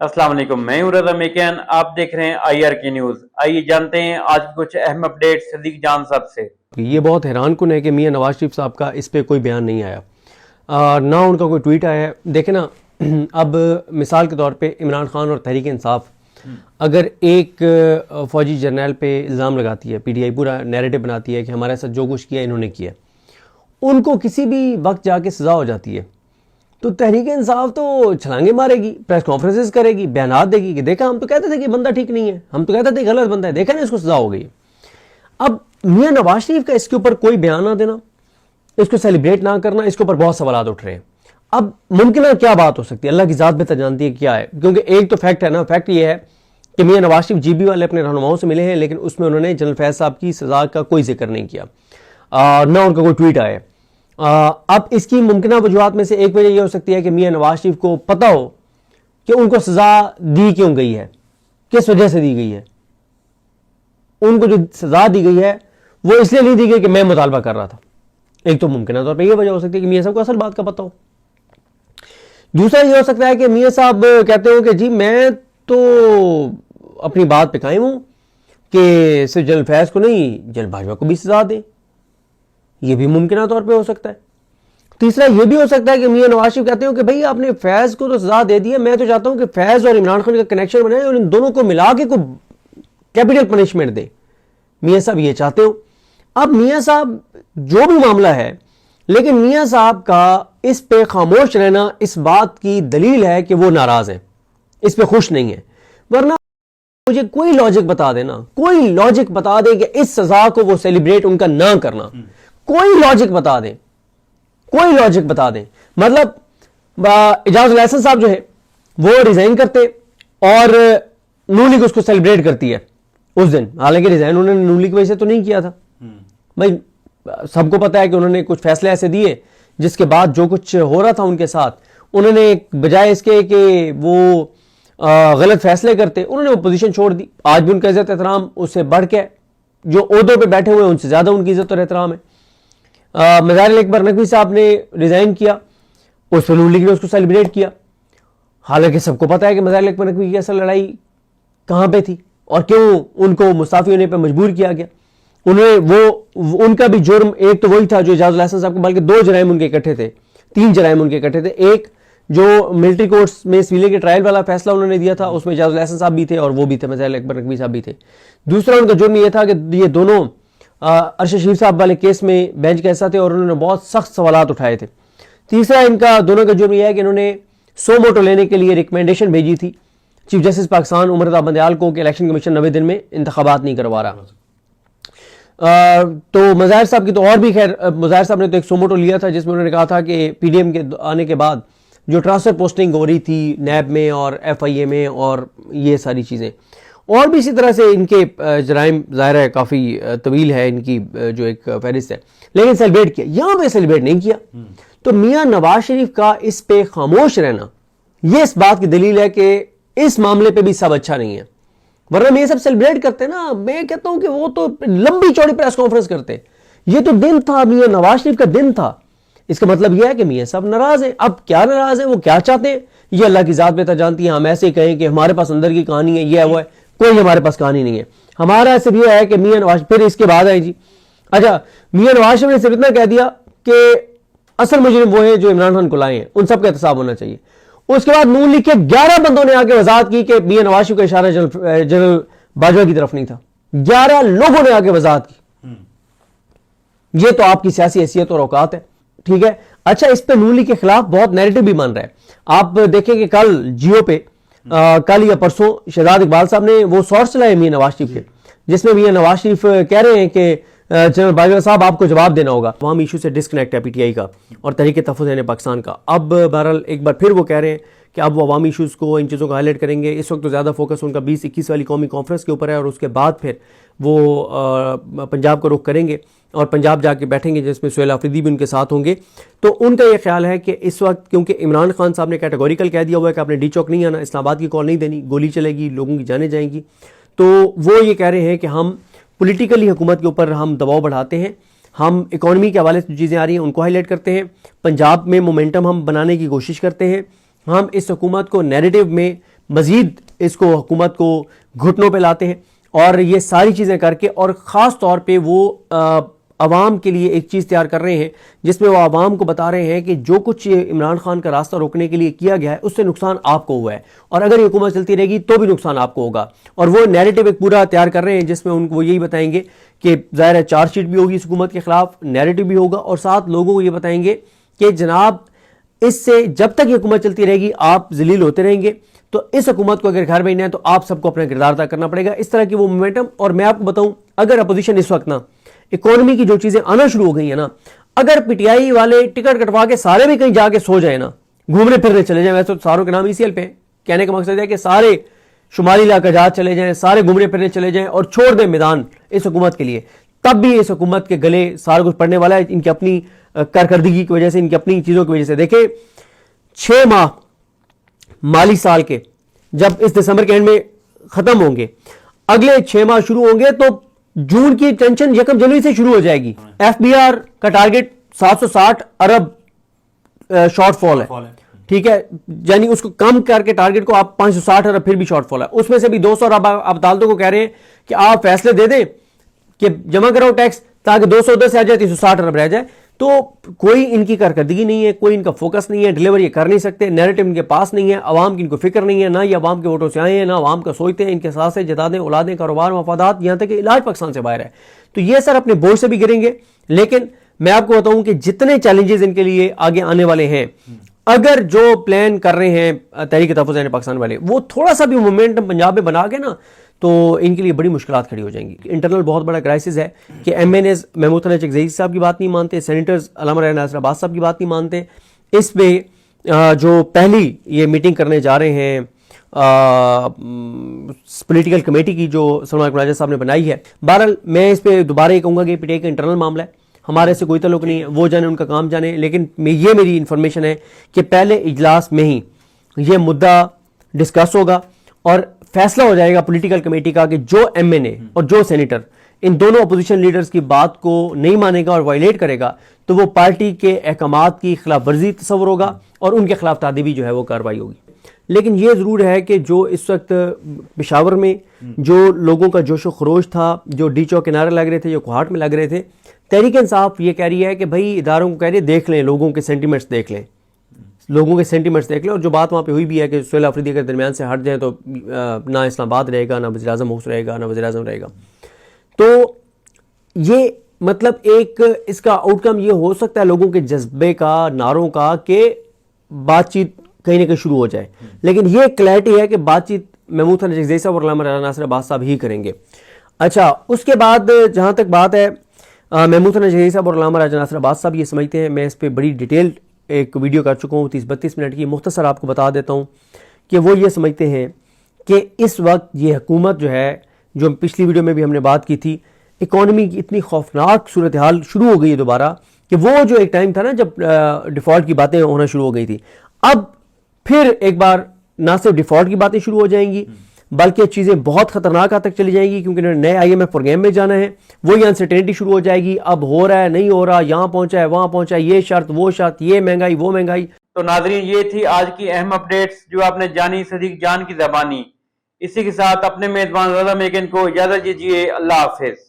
अस्सलाम वालेकुम, मैं हूं रज़ा मेकियान। आप देख रहे हैं IR की न्यूज़। आइए जानते हैं आज की कुछ अहम अपडेट सदीक जान साहब से। ये बहुत हैरान कुन है कि मियां नवाज शरीफ साहब का इस पे कोई बयान नहीं आया, ना उनका कोई ट्वीट आया है। देखे ना, अब मिसाल के तौर पे इमरान खान और तहरीक इंसाफ अगर एक फ़ौजी जर्नल पे इल्ज़ाम लगाती है, PTI पूरा नैरेटिव बनाती है कि हमारे साथ जो कुछ किया इन्होंने किया, उनको किसी भी वक्त जाके सज़ा हो जाती है, तो तहरीक इंसाफ तो छलांगे मारेगी, प्रेस कॉन्फ्रेंसेस करेगी, बयानात देगी कि देखा हम तो कहते थे कि बंदा ठीक नहीं है, हम तो कहते थे गलत बंदा है, देखा ना इसको सज़ा हो गई। अब मियां नवाज शरीफ का इसके ऊपर कोई बयान ना देना, इसको सेलिब्रेट ना करना, इसके ऊपर बहुत सवाल उठ रहे हैं। अब मुमकिन क्या बात हो सकती है, अल्लाह की ज़ात बेहतर जानती है क्या है, क्योंकि एक तो फैक्ट है ना, फैक्ट ये है कि मियां नवाज शरीफ GB वाले अपने रहनुमाओं से मिले हैं, लेकिन उसमें उन्होंने जनरल फैज़ साहब की सज़ा का कोई जिक्र नहीं किया, ना उनका कोई ट्वीट आया। अब इसकी मुमकिन वजूहात में से एक वजह यह हो सकती है कि मियां नवाज शरीफ को पता हो कि उनको सज़ा दी क्यों गई है, किस वजह से दी गई है। उनको जो सज़ा दी गई है वो इसलिए नहीं दी गई कि मैं मुतालबा कर रहा था। एक तो मुमकिन तौर पर यह वजह हो सकती है कि मियां साहब को असल बात का पता हो। दूसरा ये हो सकता है कि मियां साहब कहते हो कि जी मैं तो अपनी बात पे कायम हूं कि सिर्फ जनरल फैज़ को नहीं, जनरल बाजवा को भी सज़ा दें। यह भी मुमकिन तौर पे हो सकता है। तीसरा यह भी हो सकता है कि मियां नवाज शरीफ कहते हो कि भाई आपने फैज़ को तो सज़ा दे दी है, मैं तो चाहता हूं कि फैज़ और इमरान खान का कनेक्शन बनाए और इन दोनों को मिला के कोई कैपिटल पनिशमेंट दे। मियां साहब ये चाहते हो। अब मियां साहब जो भी मामला है, लेकिन मियां साहब का इस पे खामोश रहना इस बात की दलील है कि वो नाराज हैं, इस पे खुश नहीं है। वरना मुझे कोई लॉजिक बता देना, कोई लॉजिक बता दे कि इस सजा को वो सेलिब्रेट उनका ना करना, कोई लॉजिक बता दें, कोई लॉजिक बता दें। मतलब इजाजुल हसन साहब जो है वो रिजाइन करते और नून लीग उसको सेलिब्रेट करती है उस दिन, हालांकि रिजाइन उन्होंने नून लीग की वजह से तो नहीं किया था। भाई सबको पता है कि उन्होंने कुछ फैसले ऐसे दिए जिसके बाद जो कुछ हो रहा था उनके साथ, उन्होंने बजाय इसके कि वो गलत फैसले करते, उन्होंने वो पोजीशन छोड़ दी। आज भी उनका इज्जत एहतराम उससे बढ़ के, जो ओहदों पे बैठे हुए हैं उनसे ज्यादा उनकी इज्जत और एहतराम है। मज़ार अकबर नकवी साहब ने रिजाइन किया, उस पर नून लीग ने उसको सेलिब्रेट किया, हालांकि सबको पता है कि मज़ार अकबर नकवी की असल लड़ाई कहां पे थी और क्यों उनको मुस्ताफी होने पर मजबूर किया गया। उन्हें वो उनका भी जुर्म एक तो वही था जो इजाजुल हसन साहब को, बल्कि 2 जराइम उनके इकट्ठे थे, 3 जराइम उनके इकट्ठे थे। एक जो मिलिट्री कोर्ट्स में सिविलियन के ट्रायल वाला फैसला उन्होंने दिया था, उसमें इजाजुल हसन साहब भी थे और वो भी थे, मज़ार अकबर नकवी साहब भी थे। दूसरा उनका जुर्म ये था कि ये दोनों अरशद शरीफ साहब वाले केस में बेंच का हिस्सा थे और उन्होंने बहुत सख्त सवालात उठाए थे। तीसरा इनका दोनों का जुर्म यह है कि इन्होंने सो मोटो लेने के लिए रिकमेंडेशन भेजी थी चीफ जस्टिस पाकिस्तान उमर रज़ा बंदयाल को कि इलेक्शन कमीशन 90 दिन में इंतखाबात नहीं करवा रहा। तो मज़ाहिर साहब की तो और भी खैर, मज़ाहिर साहब ने तो एक सो मोटो लिया था जिसमें उन्होंने कहा था कि PDM के आने के बाद जो ट्रांसफर पोस्टिंग हो रही थी नैब में और FIA में और ये सारी चीज़ें, और भी इसी तरह से इनके जराइम ज़ाहिर है काफ़ी तवील है इनकी जो एक फहरिस्त है, लेकिन सेलिब्रेट किया, यहाँ पे सेलिब्रेट नहीं किया। तो मियां नवाज शरीफ का इस पे खामोश रहना ये इस बात की दलील है कि इस मामले पे भी सब अच्छा नहीं है। वरना मैं ये सब सेलिब्रेट करते ना, मैं कहता हूं कि वो तो लंबी चौड़ी प्रेस कॉन्फ्रेंस करते। ये तो दिन था, मियां नवाज शरीफ का दिन था। इसका मतलब यह है कि मियां साहब नाराज है। अब क्या नाराज है, वो क्या चाहते हैं, ये अल्लाह की जात बेहतर जानती है। हम ऐसे कहें कि हमारे पास अंदर की कहानी है, ये है वो है, कोई हमारे पास कहानी नहीं है। हमारा सिर्फ यह है कि मियां नवाज, फिर इसके बाद है जी, अच्छा मियां नवाज शरीफ ने सिर्फ इतना कह दिया कि असल मुजरिम वो है जो इमरान खान को लाए हैं, उन सब का एहतसाब होना चाहिए। उसके बाद नून लीग के 11 बंदों ने आके वजाहत की कि मियां नवाज शरीफ का इशारा जनरल बाजवा की तरफ नहीं था। 11 लोगों ने आके वजाहत की। ये तो आपकी सियासी हैसियत और औकात है, ठीक है। अच्छा, इस पे नून लीग के खिलाफ बहुत नैरेटिव भी बन रहा है। आप देखें कि कल जियो पे कल या परसों शहजाद इकबाल साहब ने वो शॉर्ट्स चलाए मियां नवाज शरीफ के, जिसमें मियां नवाज शरीफ कह रहे हैं कि जनरल बाजवा साहब आपको जवाब देना होगा। अवामी इशू से डिस्कनेक्ट है PTI का और तहरीक तहफ़्फ़ुज़ पाकिस्तान का। अब बहरहाल एक बार फिर वो कह रहे हैं कि अब वो अवामी इशूज़ को, इन चीज़ों को हाईलाइट करेंगे। इस वक्त तो ज़्यादा फोकस उनका 2021 वाली कौमी कॉन्फ्रेंस के ऊपर है और उसके बाद फिर वो पंजाब का रुख करेंगे और पंजाब जाके बैठेंगे, जिसमें सुहेल आफरीदी भी उनके साथ होंगे। तो उनका ये ख्याल है कि इस वक्त क्योंकि इमरान खान साहब ने कैटेगोरिकल कह दिया हुआ है कि आपने डी चौक नहीं आना, इस्लामाबाद की कॉल नहीं देनी, गोली चलेगी, लोगों की जानें जाएंगी, तो वो ये कह रहे हैं कि हम पॉलिटिकली हुकूमत के ऊपर हम दबाव बढ़ाते हैं, हम इकॉनमी के हवाले से जो चीज़ें आ रही हैं उनको हाईलाइट करते हैं, पंजाब में मोमेंटम हम बनाने की कोशिश करते हैं, हम इस हुकूमत को नैरेटिव में مزید اس کو حکومت کو گھٹنوں پہ لاتے ہیں، اور یہ ساری چیزیں کر کے، اور خاص طور پہ وہ عوام کے لیے ایک چیز تیار کر رہے ہیں جس میں وہ عوام کو بتا رہے ہیں کہ جو کچھ عمران خان کا راستہ روکنے کے لیے کیا گیا ہے اس سے نقصان آپ کو ہوا ہے، اور اگر یہ حکومت چلتی رہے گی تو بھی نقصان آپ کو ہوگا. اور وہ نیریٹو ایک پورا تیار کر رہے ہیں جس میں ان کو وہ یہی بتائیں گے کہ ظاہر ہے چارج شیٹ بھی ہوگی اس حکومت کے خلاف، نیریٹو بھی ہوگا، اور ساتھ لوگوں کو یہ بتائیں گے کہ جناب اس سے جب تک یہ حکومت چلتی رہے گی آپ ذلیل ہوتے رہیں گے، تو اس حکومت کو اگر گھر بھیجنا ہے تو آپ سب کو اپنا کردار ادا کرنا پڑے گا. اس طرح کی وہ مومنٹم. اور میں آپ کو بتاؤں اگر اپوزیشن اس وقت نا اکانومی کی جو چیزیں آنا شروع ہو گئی ہیں نا، اگر پی ٹی آئی والے ٹکٹ کٹوا کے سارے بھی کہیں جا کے سو جائیں نا، گھومنے پھرنے چلے جائیں، ویسے تو ساروں کے نام ECL پہ، کہنے کا مقصد ہے کہ سارے شمالی علاقہ جات چلے جائیں، سارے گھومنے پھرنے چلے جائیں اور چھوڑ دیں میدان اس حکومت کے لیے، تب بھی اس حکومت کے گلے سارا کچھ پڑنے والا ہے ان کی اپنی کارکردگی کی وجہ سے، ان کی اپنی چیزوں کی وجہ سے. دیکھیں 6 ماہ مالی سال کے جب اس دسمبر کے اینڈ میں ختم ہوں گے، اگلے 6 ماہ شروع ہوں گے تو جون کی ٹینشن 1 جنوری سے شروع ہو جائے گی. FBR کا ٹارگٹ 760 ارب شارٹ فال ہے، ٹھیک ہے، یعنی اس کو کم کر کے ٹارگٹ کو آپ 560 ارب پھر بھی شارٹ فال ہے. اس میں سے بھی 200 ارب آپ عدالتوں کو کہہ رہے ہیں کہ آپ فیصلے دے دیں کہ جمع کرو ٹیکس تاکہ 210 سے آ جائے 360 ارب رہ جائے. تو کوئی ان کی کارکردگی نہیں ہے، کوئی ان کا فوکس نہیں ہے، ڈیلیور یہ کر نہیں سکتے، نیریٹو ان کے پاس نہیں ہے، عوام کی ان کو فکر نہیں ہے، نہ یہ عوام کے ووٹوں سے آئے ہیں، نہ عوام کا سوچتے ہیں. ان کے ساتھ جدادیں، اولادیں، کاروبار، مفادات، یہاں تک کہ علاج پاکستان سے باہر ہے. تو یہ سر اپنے بوجھ سے بھی گریں گے. لیکن میں آپ کو بتاؤں کہ جتنے چیلنجز ان کے لیے آگے آنے والے ہیں، اگر جو پلان کر رہے ہیں تحریک تحفظ پاکستان والے وہ تھوڑا سا بھی مومنٹم پنجاب میں بنا کے نا، تو ان کے لیے بڑی مشکلات کھڑی ہو جائیں گی. انٹرنل بہت بڑا کرائسس ہے کہ MNAs محمود خان چکزئی صاحب کی بات نہیں مانتے، سینیٹرز علامہ راجہ ناصر عباس صاحب کی بات نہیں مانتے. اس میں جو پہلی یہ میٹنگ کرنے جا رہے ہیں پولیٹیکل کمیٹی کی جو سلمان اکمل راجہ صاحب نے بنائی ہے، بہرحال میں اس پہ دوبارہ یہ کہوں گا کہ PTI کا انٹرنل معاملہ ہے، ہمارے سے کوئی تعلق نہیں ہے، وہ جانے ان کا کام جانے. لیکن یہ میری انفارمیشن ہے کہ پہلے اجلاس میں ہی یہ مدعا ڈسکس ہوگا اور فیصلہ ہو جائے گا پولیٹیکل کمیٹی کا کہ جو MNA اور جو سینیٹر ان دونوں اپوزیشن لیڈرز کی بات کو نہیں مانے گا اور وائلیٹ کرے گا تو وہ پارٹی کے احکامات کی خلاف ورزی تصور ہوگا اور ان کے خلاف تعدیبی جو ہے وہ کارروائی ہوگی. لیکن یہ ضرور ہے کہ جو اس وقت پشاور میں جو لوگوں کا جوش و خروش تھا، جو ڈی چوک کنارے لگ رہے تھے، جو کوہاٹ میں لگ رہے تھے، تحریک انصاف یہ کہہ رہی ہے کہ بھائی اداروں کو کہہ رہی ہے دیکھ لیں، لوگوں کے سینٹیمنٹس دیکھ لیں، لوگوں کے سینٹیمنٹس دیکھ لیں. اور جو بات وہاں پہ ہوئی بھی ہے کہ سہیل آفریدی اگر درمیان سے ہٹ جائیں تو نہ اسلام آباد رہے گا، نہ وزیر اعظم ہوش رہے گا، نہ وزیر اعظم رہے گا. تو یہ مطلب ایک اس کا آؤٹ کم یہ ہو سکتا ہے لوگوں کے جذبے کا، نعروں کا، کہ بات چیت کہیں نہ کہیں شروع ہو جائے. لیکن یہ کلیئرٹی ہے کہ بات چیت محمود خان چکزئی صاحب اور علامہ راجہ ناصر عباس صاحب ہی کریں گے. اچھا، اس کے بعد جہاں تک بات ہے محمود خان چکزئی صاحب اور علامہ راجہ ناصر عباس صاحب یہ سمجھتے ہیں، میں اس پہ بڑی ڈیٹیل ایک ویڈیو کر چکا ہوں 30-32 منٹ کی، مختصر آپ کو بتا دیتا ہوں کہ وہ یہ سمجھتے ہیں کہ اس وقت یہ حکومت جو ہے، جو پچھلی ویڈیو میں بھی ہم نے بات کی تھی، اکانومی کی اتنی خوفناک صورتحال شروع ہو گئی ہے دوبارہ، کہ وہ جو ایک ٹائم تھا نا جب ڈیفالٹ کی باتیں ہونا شروع ہو گئی تھی، اب پھر ایک بار نہ صرف ڈیفالٹ کی باتیں شروع ہو جائیں گی بلکہ چیزیں بہت خطرناک حد تک چلی جائیں گی، کیونکہ نئے IMF پروگرام میں جانا ہے، وہی انسرٹینٹی شروع ہو جائے گی. اب ہو رہا ہے، نہیں ہو رہا، یہاں پہنچا ہے، وہاں پہنچا ہے، یہ شرط وہ شرط، یہ مہنگائی وہ مہنگائی. تو ناظرین یہ تھی آج کی اہم اپڈیٹس جو آپ نے جانی صدیق جان کی زبانی. اسی کے ساتھ اپنے میزبان رضا میکن کو اجازت دیجیے. اللہ حافظ.